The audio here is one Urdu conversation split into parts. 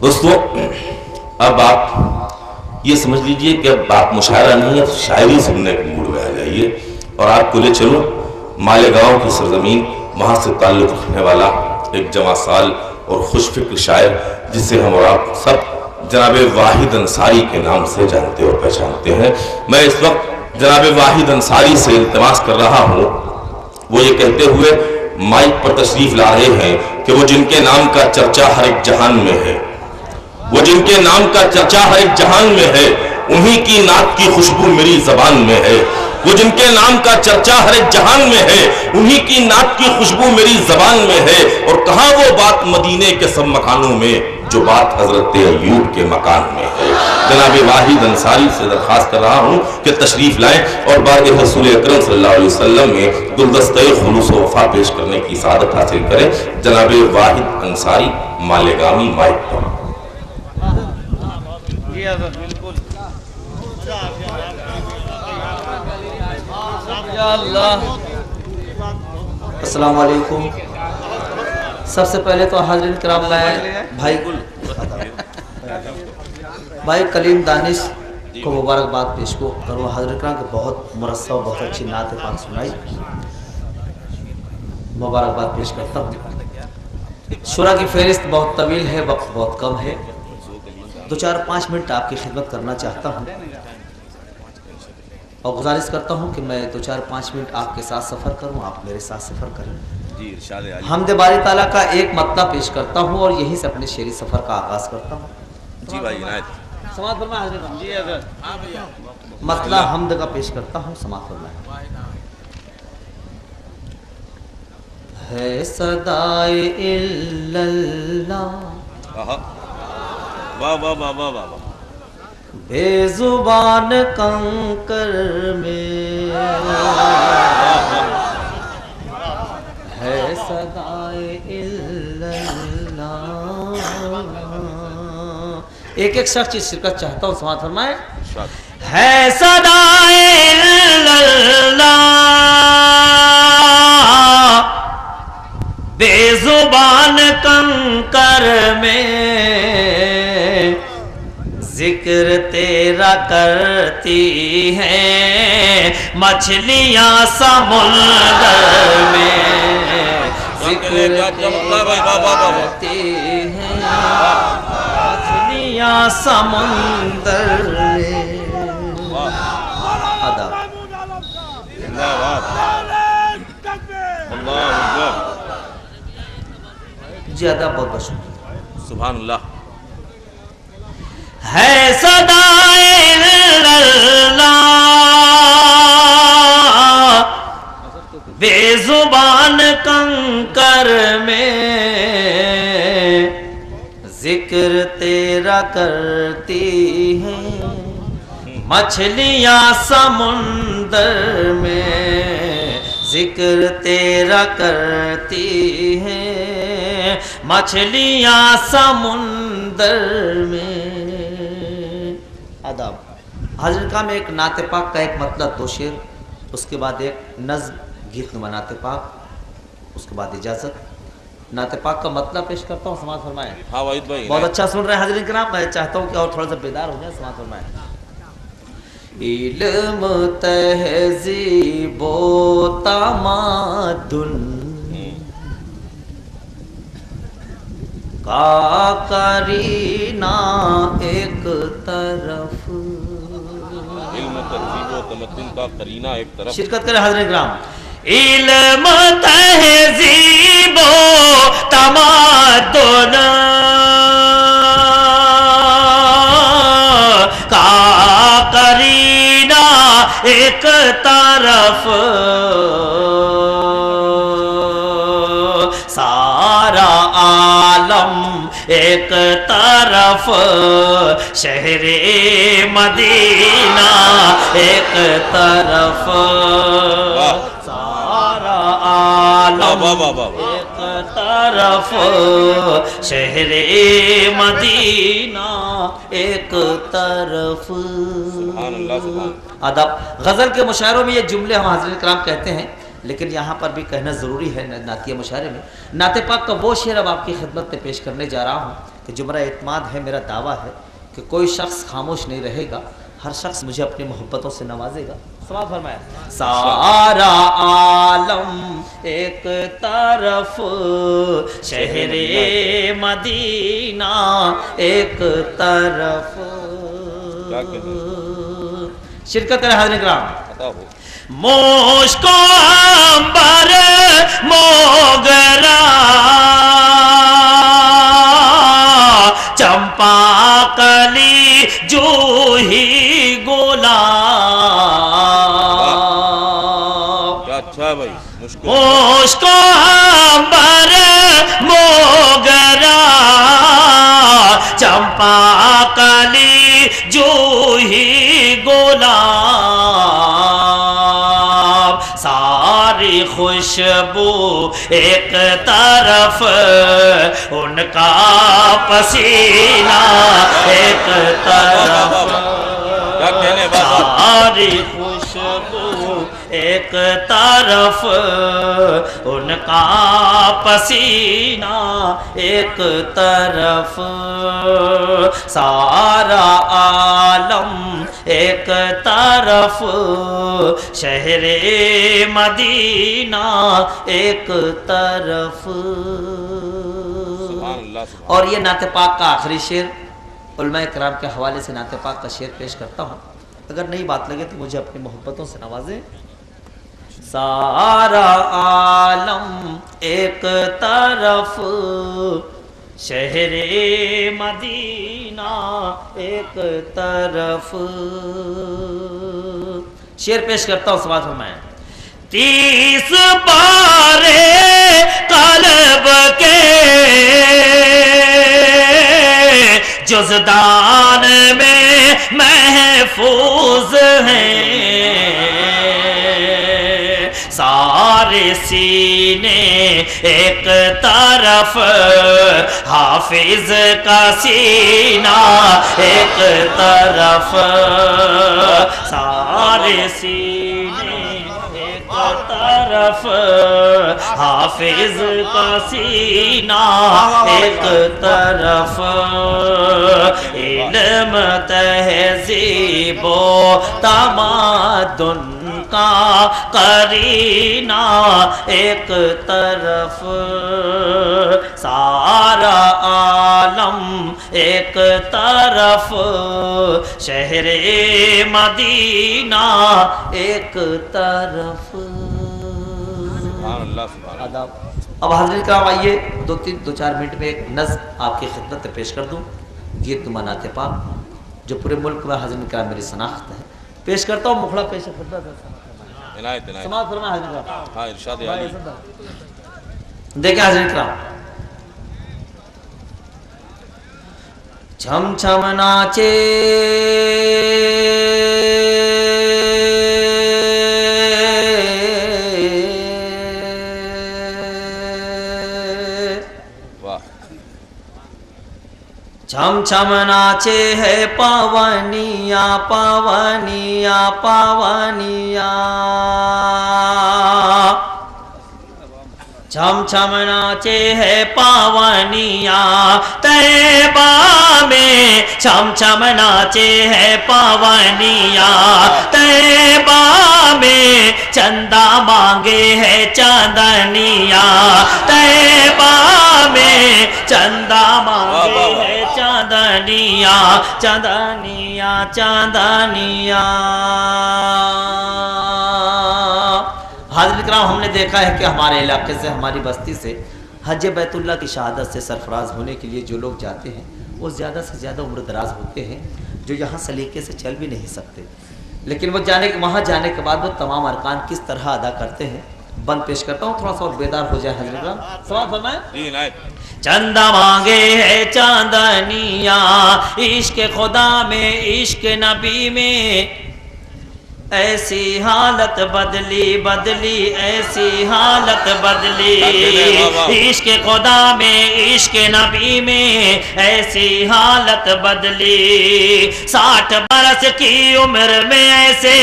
دوستو اب آپ یہ سمجھ لیجئے کہ اب آپ مشاعرہ نہیں ہے تو شاعری سننے کے موڈ میں آ جائیے اور آپ کو لے چلو مالیگاؤں کی سرزمین، وہاں سے تعلق رکھنے والا ایک جوان سال اور خوش فکر شاعر جسے ہم اور آپ سب جناب واحد انصاری کے نام سے جانتے اور پہچانتے ہیں۔ میں اس وقت جناب واحد انصاری سے التماس کر رہا ہوں، وہ یہ کہتے ہوئے مائک پر تشریف لا رہے ہیں کہ وہ جن کے نام کا چرچا ہر ایک جہان میں ہے، وہ جن کے نام کا چرچا ہر ایک جہان میں ہے، انہی کی نعت کی خوشبو میری زبان میں ہے۔ وہ جن کے نام کا چرچا ہر ایک جہان میں ہے، انہی کی نعت کی خوشبو میری زبان میں ہے۔ اور کہاں وہ بات مدینے کے سب مکانوں میں جو بات حضرت ایوب کے مکان میں ہے۔ جناب واحد انصاری سے درخواست کر رہا ہوں کہ تشریف لائیں اور بارگاہ رسول اکرم صلی اللہ علیہ وسلم میں گلدستہ خلوص و وفا پیش کرنے کی سعادت حاصل کریں۔ جناب واحد انصاری مالیگامی مائک پر۔ السلام علیکم۔ سب سے پہلے تو حاضرین کرام میں بھائی کلیم دانش کو مبارکباد پیش کو کروں۔ حاضرین کرام کے بہت مرصع و بہت اچھی نعت پاک سنائی، مبارکباد پیش کرتا ہوں۔ شورا کی فہرست بہت طویل ہے، وقت بہت کم ہے، 2-4-5 منٹ آپ کی خدمت کرنا چاہتا ہوں اور گزارش کرتا ہوں کہ میں 2-4-5 منٹ آپ کے ساتھ سفر کروں، آپ میرے ساتھ سفر کریں۔ حمد باری تعالیٰ کا ایک مطلب پیش کرتا ہوں اور یہیں سے اپنے شعری سفر کا آغاز کرتا ہوں۔ جی بھائی عنایت سماعت فرمائیں حضرت۔ جی حضرت مطلب حمد کا پیش کرتا ہوں، سماعت فرمائیں۔ ہے صدائے الا اللہ، واہ واہ واہ واہ واہ، بے زبان کنکر میں ہے صدائے الا اللہ۔ ایک ایک شخص کی شرکت چاہتا ہوں، سماعت فرمائیں۔ ہے صدائے الا اللہ، بے زبان کنکر میں ذکر تیرا کرتی ہیں مچھلیاں سمندر میں، ذکر تیرا کرتی ہیں مچھلیاں سمندر میں۔ آداب جی آداب، بہت بہت شکریہ۔ سبحان اللہ۔ ہے صدائے اللہ، بے زبان کنکر میں ذکر تیرا کرتی ہیں مچھلیاں سمندر میں، ذکر تیرا کرتی ہیں مچھلیاں سمندر میں۔ آداب حاضر کا میں ایک نعت پاک کا ایک مطلب 2 شعر، اس کے بعد ایک نظم گیت نما نعت پاک، اس کے بعد اجازت۔ نعت پاک کا مطلب پیش کرتا ہوں، سماعت فرمائیں۔ ہاں واحد بھائی بہت اچھا سن رہے ہیں حاضرین کرام، میں چاہتا ہوں کہ اور تھوڑا سا بیدار ہو جائیں، سماعت فرمائیں۔ علم تہذیب و تمدن کا کرینہ ایک طرف، علم تہذیب و تمدن کا کرینہ ایک طرف، شرکت کریں حاضرین کرام۔ علم تہذیب و تمدن کا کرینہ ایک طرف، سارا عالم ایک طرف، شہر مدینہ ایک طرف، سارا عالم ایک طرف، شہر مدینہ ایک طرف۔ آداب غزل کے مشاعروں میں یہ جملے ہم حاضرین کرام کہتے ہیں، لیکن یہاں پر بھی کہنا ضروری ہے نعتیہ مشاعرے میں۔ نعت پاک کا وہ شعر اب آپ کی خدمت میں پیش کرنے جا رہا ہوں کہ جو میرا اعتماد ہے، میرا دعویٰ ہے کہ کوئی شخص خاموش نہیں رہے گا، ہر شخص مجھے اپنی محبتوں سے نوازے گا. سماعت فرمایا. سارا عالم ایک طرف، شہر مدینہ ایک طرف. شرکت کرے حاضرین کرام. مشک و عنبر موگرا، چمپا کلی جوہی گلاب. اچھا بھائی. مشک و عنبر موگرا، چمپا کلی جوہی گلاب. ساری خوشبو ایک طرف، ان کا پسینہ ایک طرف. ساری خوشبو ایک طرف، ان کا پسینہ ایک طرف. سارا عالم ایک طرف، شہر مدینہ ایک طرف. اور یہ نعت پاک کا آخری شعر، علماء کرام کے حوالے سے نعت پاک کا شعر پیش کرتا ہوں. اگر نئی بات لگے تو مجھے اپنی محبتوں سے نوازیں. سارا عالم ایک طرف، شہر مدینہ ایک طرف. شعر پیش کرتا ہوں. سماعت فرمائیں. 30 پارے قلب کے جزدان میں محفوظ ہیں. سارے سینے ایک طرف، حافظ کا سینہ ایک طرف. سارے سینے ایک طرف، حافظ کا سینہ ایک طرف. علم تہذیب و تمدن کا قرینہ ایک طرف. سارا عالم ایک طرف، شہر مدینہ ایک طرف. آداب. اب حاضرین کرام آئیے دو چار منٹ میں ایک نظم آپ کی خدمت میں پیش کر دوں. گیت نما نعت پاک جو پورے ملک میں حاضرین کرام میری شناخت ہے، پیش کرتا ہوں. مخلہ پیش خدمت ہے. سماعت فرمائیں حاضرین کرام. ہاں ارشاد عالی. دیکھیں حاضرین کرام. چھم چھم ناچے چھم چھم ناچے ہے پاونیاں پاونیاں پاونیاں. چھم چھم ناچے ہے پاونیاں طیبہ میں. چھم چھم ناچے ہے پاونیاں طیبہ میں. چندہ مانگے ہے چاندنیاں طیبہ میں. چندہ مانگے ہے چاندنیاں چاندنیاں چاندنیاں. حاضرین کرام، ہم نے دیکھا ہے کہ ہمارے علاقے سے، ہماری بستی سے حج بیت اللہ کی شہادت سے سرفراز ہونے کے لیے جو لوگ جاتے ہیں وہ زیادہ سے زیادہ عمر دراز ہوتے ہیں، جو یہاں سلیقے سے چل بھی نہیں سکتے. لیکن وہ وہاں جانے کے بعد وہ تمام ارکان کس طرح ادا کرتے ہیں. بند پیش کرتا ہوں تھوڑا سا اور بیدار ہو جائے حضرت کرام. سوال فرمائیں. چندہ مانگے ہے چاندنیاں عشق خدا میں عشق نبی میں. ایسی حالت بدلی بدلی ایسی حالت بدلی، عشق خدا میں عشق نبی میں ایسی حالت بدلی، 60 برس کی عمر میں ایسے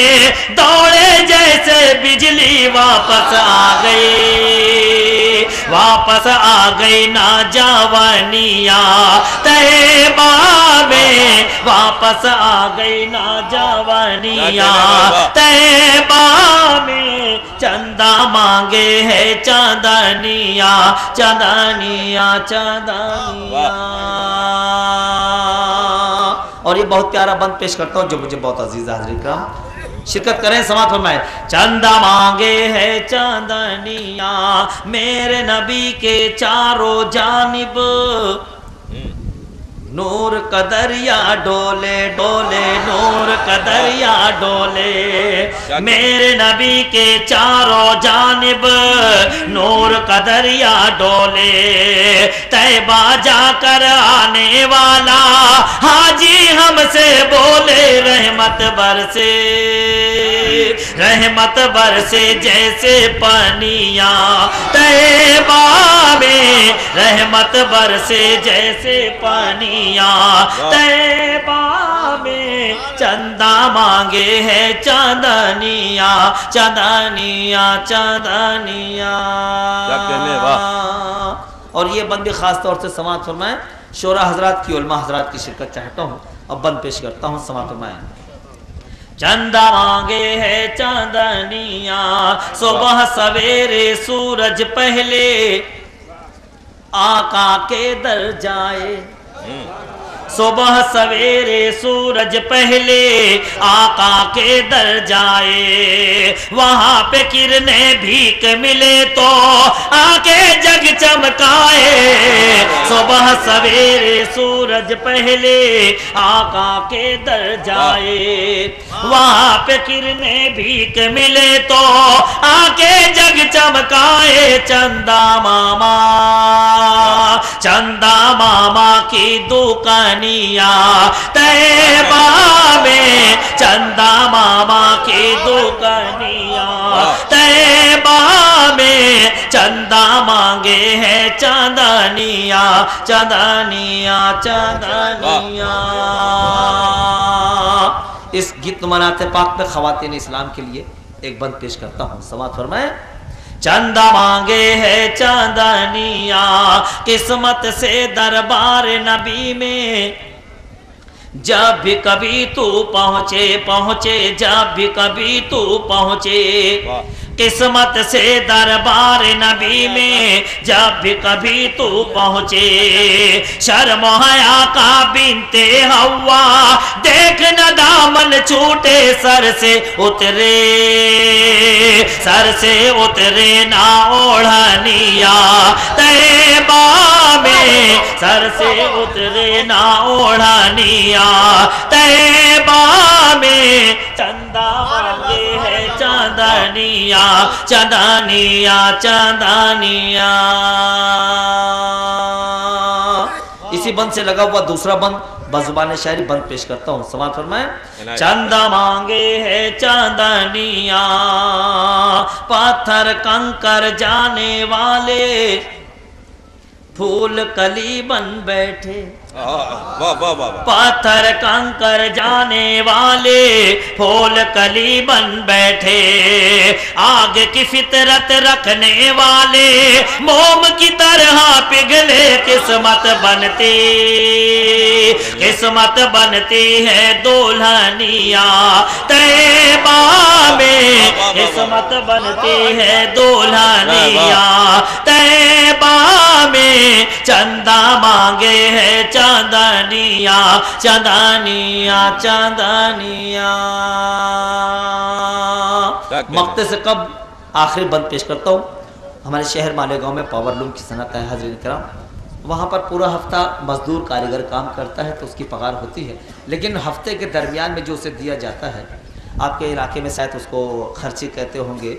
دوڑے جیسے بجلی واپس آ گئی، واپس آ گئی نا جوانیاں طیبہ میں، واپس آ گئی نا جوانیاں طیبہ میں، چندہ مانگے ہے چاندنیاں چاندنیاں چاندنیاں۔ اور یہ بہت پیارا بند پیش کرتا ہوں جو مجھے بہت عزیز حاضرین کرام، شرکت کریں، سماعت فرمائیں۔ چندہ مانگے ہے چاندنیاں میرے نبی کے چاروں جانب، نور کا دریا ڈولے ڈولے نور کا دریا ڈولے، میرے نبی کے چاروں جانب نور کا دریا ڈولے، طیبہ جا کر آنے والا حاجی ہم سے بولے رحمت برسے، رحمت برسے جیسے پانیاں طیبہ میں، رحمت برسے جیسے پانی طیبہ میں، چندہ مانگے ہے چاندنیاں چاندنیاں چاندنیاں۔ اور یہ بند بھی خاص طور سے سماعت فرمائیں، شورا حضرات کی علماء حضرات کی شرکت چاہتا ہوں، اب بند پیش کرتا ہوں، سماعت فرمائیں۔ چندہ مانگے ہے چاندنیاں صبح سویرے سورج پہلے آقا کے در جائے، صبح سویرے سورج پہلے آقا کے در جائے، وہاں پہ کرنے بھیک ملے تو آکے جگ چمکائے، صبح سویرے سورج پہلے آقا کے در جائے، وہاں پہ کرنے بھیک ملے تو آکے جگ چمکائے، چندہ ماما چندہ ماما کی دکانیاں طیبہ میں، چندہ ماما کی دکانیاں طیبہ میں، چندہ مانگے ہے چاندنیاں چاندنیاں چاندنیاں۔ اس گیت منات پاک میں خواتین اسلام کے لیے ایک بند پیش کرتا ہوں، سماعت فرمائیں۔ چندہ مانگے ہے چاندنیاں قسمت سے دربار نبی میں، جب بھی کبھی تو پہنچے پہنچے جب بھی کبھی تو پہنچے، قسمت سے دربار نبی میں جب بھی کبھی تو پہنچے، شرم و حیا کا بنت حوا دیکھ نہ دامن چھوٹے سر سے اترے، سر سے اترے نہ اوڑھنیاں طیبہ میں، سر سے اترے نہ اوڑھنیاں طیبہ میں، چندہ مانگے ہے چاندنیاں چاندنیاں چاندنیاں۔ اسی بند سے لگا ہوا دوسرا بند بزبان شاعری بند پیش کرتا ہوں، سماعت فرمائیں۔ چندہ مانگے ہے چاندنیاں پتھر کنکر جانے والے، پھول کلی بن بیٹھے، پتھر کنکر جانے والے پھول کلی بن بیٹھے، آگ کی فطرت رکھنے والے موم کی طرح پگھلے، قسمت بنتی قسمت بنتی ہے دلہنیاں طیبہ میں، قسمت بنتی ہے دلہنیاں طیبہ میں، چندہ مانگے ہے چاندنیاں چاندنیاں چاندنیاں۔ مقطع سے قبل آخری بند پیش کرتا ہوں۔ ہمارے شہر مالیگاؤں میں پاور لوم کی صنعت ہے حاضرین کرام، وہاں پر پورا ہفتہ مزدور کاریگر کام کرتا ہے تو اس کی پگار ہوتی ہے، لیکن ہفتے کے درمیان میں جو اسے دیا جاتا ہے، آپ کے علاقے میں شاید اس کو خرچی کہتے ہوں گے،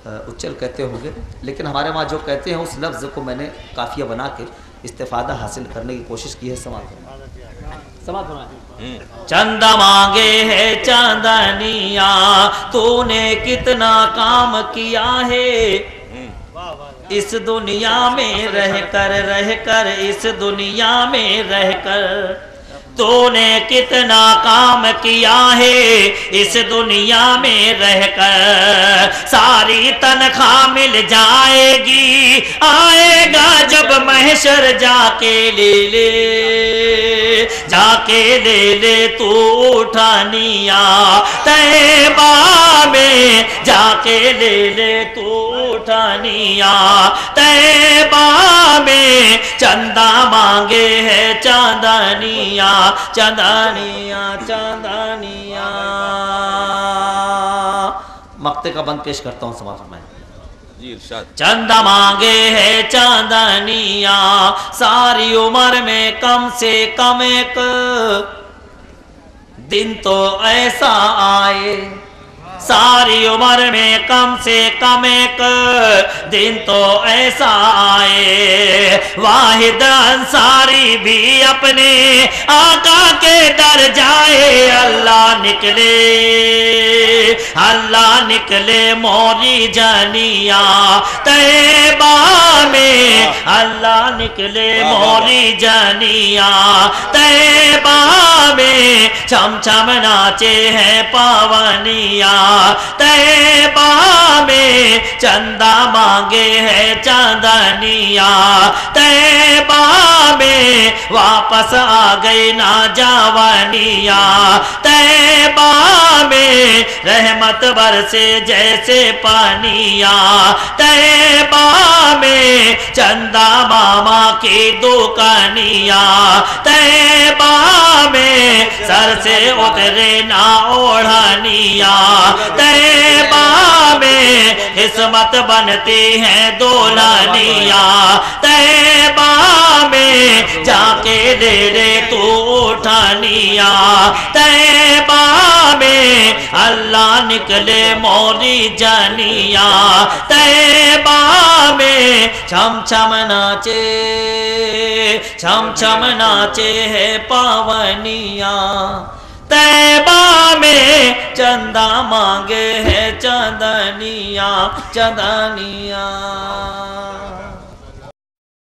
اچل کہتے ہوں گے، لیکن ہمارے وہاں جو کہتے ہیں اس لفظ کو میں نے قافیہ بنا کے استفادہ حاصل کرنے کی کوشش کی ہے. سماعت فرمائیں. چندہ مانگے ہے چاندنیاں تو نے کتنا کام کیا ہے، اس دنیا میں رہ کر اس دنیا میں رہ کر تو نے کتنا کام کیا ہے، اس دنیا میں رہ کر ساری تنخواہ مل جائے گی، آئے گا جب محشر جا کے لے لے تو اٹھانیاں طیبہ میں، جا کے لے لے تو اٹھانیاں طیبہ میں، چندہ مانگے ہے چاندنیاں چاندنیاں چاندنیاں. مقطع کا بند پیش کرتا ہوں، سماعت فرمائیں. چندہ مانگے ہے چاندنیاں ساری عمر میں کم سے کم ایک دن تو ایسا آئے، ساری عمر میں کم سے کم ایک دن تو ایسا آئے، واحد انصاری بھی اپنے آقا کے در جائے، اللہ نکلے موری جانیاں طیبہ میں، اللہ نکلے موری جانیاں طیبہ میں، چھم چھم ناچے ہیں پاونیاں طیبہ میں، چندہ مانگے ہے چاندنیاں طیبہ میں، واپس آ گئی نا جوانیاں طیبہ میں، رحمت برسے جیسے پانیاں طیبہ میں، چندہ ماما کی دکانیاں طیبہ میں، سر سے اترے نہ اوڑھانیاں طیبہ میں، قسمت بنتی ہیں دولانیاں طیبہ میں، جا کے لے لے تو اٹھانیاں طیبہ میں، اللہ نکلے موری جانیاں طیبہ میں، چھم چھم ناچے ہے پاونیاں طیبہ میں، چندہ مانگے ہے چاندنیاں چاندنیاں.